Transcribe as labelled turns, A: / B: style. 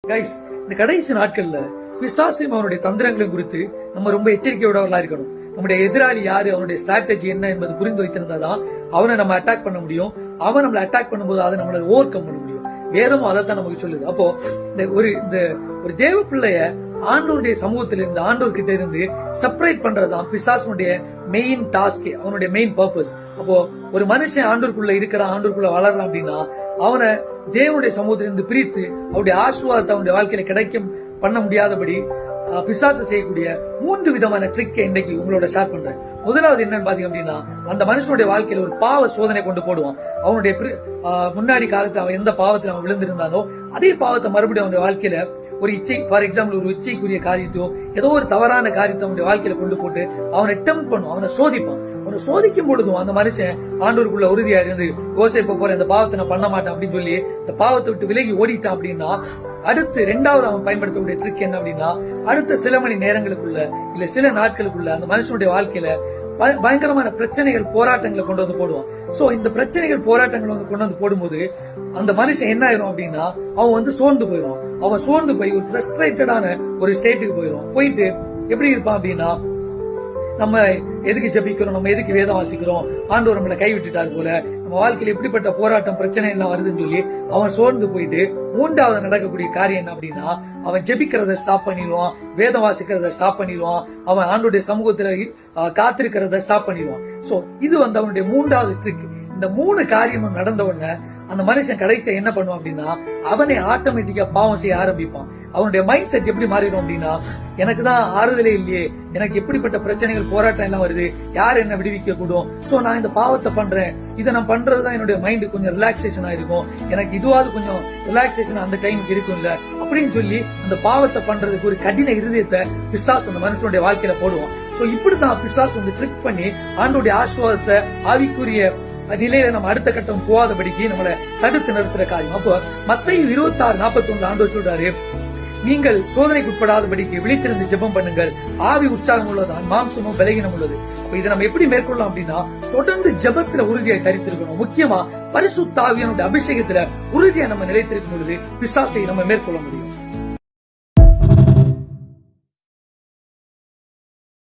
A: Guys, இந்த கடைசி நாட்கள்ல பிசாசையும் அவனுடைய தந்திரங்களையும் குறித்து நம்ம ரொம்ப எச்சரிக்கையோடவர்களா இருக்கணும். நம்முடைய எதிராளி யாரு, அவனுடைய ஸ்ட்ராட்டஜி என்ன என்பது புரிந்து வைத்திருந்தாதான் அவனை நம்ம அட்டாக் பண்ண முடியும். அவன் நம்மளை அட்டாக் பண்ணும்போது அதை நம்மள ஓவர் கம் பண்ண முடியும். வேதமும் அதைத்தான் நமக்கு சொல்லுது. அப்போ இந்த ஒரு தேவ பிள்ளைய ஆண்டோருடைய சமூகத்தில இருந்து, ஆண்டோர் கிட்ட இருந்து செப்பரேட் பண்றதுதான் பிசாசனுடைய மெயின் டாஸ்க், அவனுடைய மெயின் பர்பஸ். அப்போ ஒரு மனுஷன் ஆண்டோருக்குள்ள இருக்கிறான், ஆண்டோருக்குள்ள வளரலாம் அப்படின்னா அவனை தேவனுடைய சமூகத்திலிருந்து பிரித்து அவருடைய ஆசீர்வாதத்தை அவனுடைய வாழ்க்கையில கிடைக்கும் பண்ண முடியாதபடி பிசாசு செய்யக்கூடிய 3 விதமான ட்ரிக்கை இன்னைக்கு உங்களோட ஷேர் பண்றேன். முதலாவது என்னன்னு பாத்தீங்க அப்படின்னா, அந்த மனுஷனுடைய வாழ்க்கையில ஒரு பாவ சோதனை கொண்டு போடுவான். அவனுடைய முன்னாடி காலத்துல அவன் எந்த பாவத்தில் அவன் விழுந்திருந்தானோ அதே பாவத்தை மறுபடியும் அவனுடைய வாழ்க்கையில ஒரு இச்சை, ஃபார் எக்ஸாம்பிள் ஒரு இச்சைக்குரிய காரியத்தையோ ஏதோ ஒரு தவறான காரியத்தை அவனுடைய வாழ்க்கையில கொண்டு போட்டு அவனை டெம்ப்ட் பண்ணும், அவனை சோதிப்பான். அவனை சோதிக்கும் பொழுதும் அந்த மனுஷன் ஆண்டவருக்குள்ள உறுதியா இருந்து யோசிப்ப போற இந்த பாவத்தை நான் பண்ண மாட்டேன் அப்படின்னு சொல்லி இந்த பாவத்தை விட்டு விலகி ஓடிட்டான் அப்படின்னா, அடுத்து 2வது அவன் பயன்படுத்தக்கூடிய ட்ரிக் என்ன அப்படின்னா, அடுத்த சில மணி நேரங்களுக்குள்ள இல்ல சில நாட்களுக்குள்ள அந்த மனுஷனுடைய வாழ்க்கையில பயங்கரமான பிரச்சனைகள், போராட்டங்களை கொண்டு வந்து போடுவான். சோ இந்த பிரச்சனைகள், போராட்டங்கள் வந்து கொண்டு வந்து போடும்போது அந்த மனுஷன் என்ன ஆயிரும் அப்படின்னா, அவன் சோர்ந்து போயிடும். அவன் சோர்ந்து போய் ஒரு ஃப்ரஸ்ட்ரேட்டடான ஒரு ஸ்டேட்டுக்கு போயிடும். போயிட்டு எப்படி இருப்பான் அப்படின்னா, நம்ம எதுக்கு ஜெபிக்கிறோம், நம்ம எதுக்கு வேதம் வாசிக்கிறோம், ஆண்டவர் நம்மளை கைவிட்டுட்டாரு போல, நம்ம வாழ்க்கையில எப்படிப்பட்ட போராட்டம், பிரச்சனை எல்லாம் வருதுன்னு சொல்லி அவன் சோர்ந்து போயிட்டு 3வது நடக்கக்கூடிய காரியம் என்ன அப்படின்னா, அவன் ஜெபிக்கிறத ஸ்டாப் பண்ணிடுவான், வேதம் வாசிக்கிறத ஸ்டாப் பண்ணிடுவான், அவன் ஆண்டோடைய சமூகத்துல காத்திருக்கிறத ஸ்டாப் பண்ணிடுவான். சோ இது அவனுடைய 3வது ட்ரிக். இந்த 3 காரியமும் நடந்த உடனே அந்த மனுஷன் கடைசியா என்ன பண்ணுவான் அப்படின்னா, அவனை ஆட்டோமேட்டிக்கா பாவம் செய்ய ஆரம்பிப்பான். அவனுடைய மைண்ட் செட் எப்படி மாறிடும் அப்படின்னா, எனக்கு தான் ஆறுதலே இல்லையே, எனக்கு எப்படிப்பட்ட பிரச்சனைகள், போராட்டம் எல்லாம் வருது, யார் என்ன விடுவிக்க கூடும், சோ நான் இந்த பாவத்தை பண்றேன், இதை நான் பண்றதுதான் என்னுடைய மைண்டு கொஞ்சம் ரிலாக்ஸேஷனா இருக்கும், எனக்கு இதுவாவது கொஞ்சம் ரிலாக்ஸேஷன் அந்த டைமுக்கு இருக்கும்ல அப்படின்னு சொல்லி அந்த பாவத்தை பண்றதுக்கு ஒரு கடின இருதயத்தை பிசாசு அந்த மனுஷனுடைய வாழ்க்கையில போடுவான். சோ இப்படிதான் பிசாசு ட்ரிக் பண்ணி ஆண்டோடைய ஆசீர்வாதத்தை, ஆவிக்குரிய நிலையில நம்ம அடுத்த கட்டம் போகாதபடிக்கு நம்மளை தடுத்து நிறுத்துற காரியம். அப்போ மத்தேயு 26:41 ஆண்டவர் சொல்றாரு, நீங்கள் சோதனைக்கு உட்படாதபடிக்கு விழித்திருந்து ஜெபம் பண்ணுங்கள், ஆவி உற்சாகம் உள்ளதான், மாம்சமும் பலகீனம் உள்ளது. அப்ப இதை நம்ம எப்படி மேற்கொள்ளலாம் அப்படின்னா, தொடர்ந்து ஜெபத்துல உறுதியை தரித்திருக்கணும். முக்கியமா பரிசுத்த ஆவியானுடைய அபிஷேகத்துல உறுதியா நம்ம நிலைத்திருக்கும் பொழுது பிசாசை நம்ம மேற்கொள்ள முடியும்.